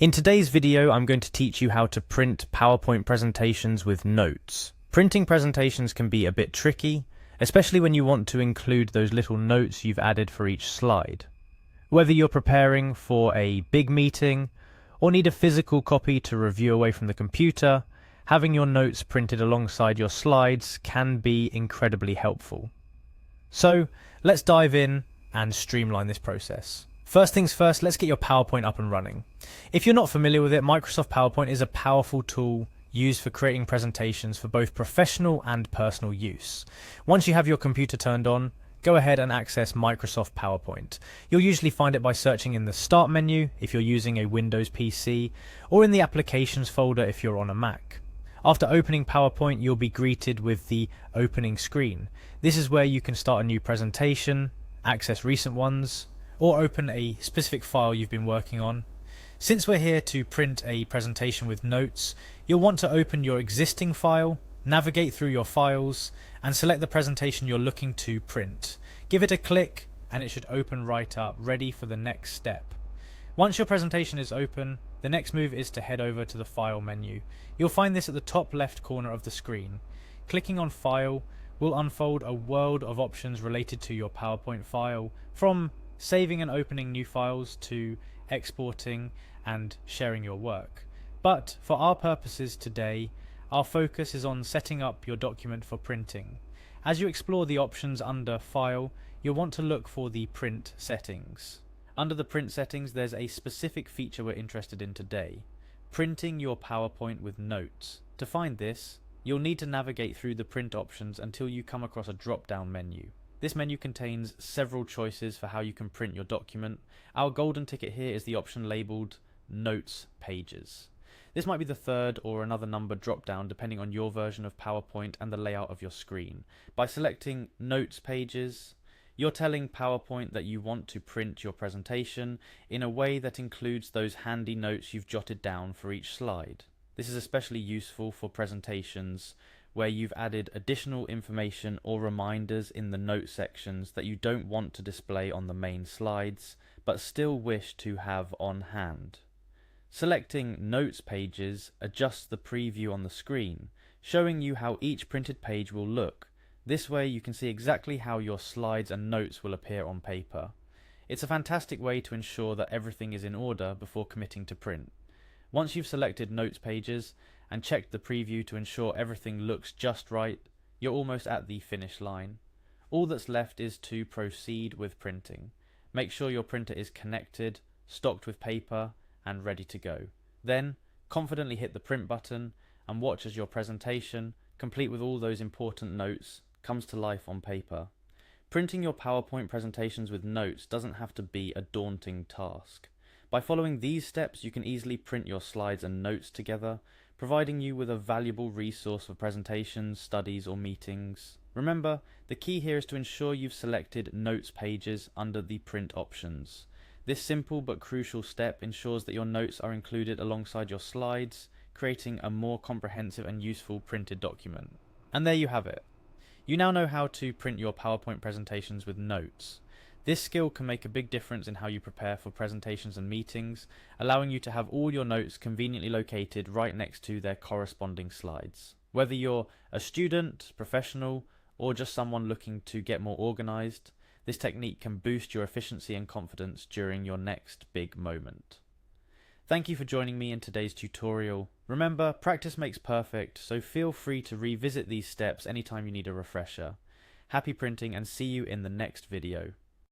In today's video, I'm going to teach you how to print PowerPoint presentations with notes. Printing presentations can be a bit tricky, especially when you want to include those little notes you've added for each slide. Whether you're preparing for a big meeting or need a physical copy to review away from the computer, having your notes printed alongside your slides can be incredibly helpful. So let's dive in and streamline this process. First things first, let's get your PowerPoint up and running. If you're not familiar with it, Microsoft PowerPoint is a powerful tool used for creating presentations for both professional and personal use. Once you have your computer turned on, go ahead and access Microsoft PowerPoint. You'll usually find it by searching in the Start menu if you're using a Windows PC, or in the Applications folder if you're on a Mac. After opening PowerPoint, you'll be greeted with the opening screen. This is where you can start a new presentation, access recent ones, or open a specific file you've been working on. Since we're here to print a presentation with notes, you'll want to open your existing file, navigate through your files, and select the presentation you're looking to print. Give it a click and it should open right up, ready for the next step. Once your presentation is open, the next move is to head over to the File menu. You'll find this at the top left corner of the screen. Clicking on File will unfold a world of options related to your PowerPoint file, from saving and opening new files to exporting and sharing your work. But for our purposes today, our focus is on setting up your document for printing. As you explore the options under File, you'll want to look for the Print settings. Under the Print settings, there's a specific feature we're interested in today: printing your PowerPoint with notes. To find this, you'll need to navigate through the print options until you come across a drop-down menu. This menu contains several choices for how you can print your document. Our golden ticket here is the option labelled Notes Pages. This might be the third or another number drop down depending on your version of PowerPoint and the layout of your screen. By selecting Notes Pages, you're telling PowerPoint that you want to print your presentation in a way that includes those handy notes you've jotted down for each slide. This is especially useful for presentations where you've added additional information or reminders in the note sections that you don't want to display on the main slides, but still wish to have on hand. Selecting Notes Pages adjusts the preview on the screen, showing you how each printed page will look. This way you can see exactly how your slides and notes will appear on paper. It's a fantastic way to ensure that everything is in order before committing to print. Once you've selected Notes Pages and checked the preview to ensure everything looks just right, you're almost at the finish line. All that's left is to proceed with printing. Make sure your printer is connected, stocked with paper, and ready to go. Then, confidently hit the print button and watch as your presentation, complete with all those important notes, comes to life on paper. Printing your PowerPoint presentations with notes doesn't have to be a daunting task. By following these steps, you can easily print your slides and notes together, providing you with a valuable resource for presentations, studies, or meetings. Remember, the key here is to ensure you've selected Notes Pages under the Print options. This simple but crucial step ensures that your notes are included alongside your slides, creating a more comprehensive and useful printed document. And there you have it. You now know how to print your PowerPoint presentations with notes. This skill can make a big difference in how you prepare for presentations and meetings, allowing you to have all your notes conveniently located right next to their corresponding slides. Whether you're a student, professional, or just someone looking to get more organized, this technique can boost your efficiency and confidence during your next big moment. Thank you for joining me in today's tutorial. Remember, practice makes perfect, so feel free to revisit these steps anytime you need a refresher. Happy printing and see you in the next video.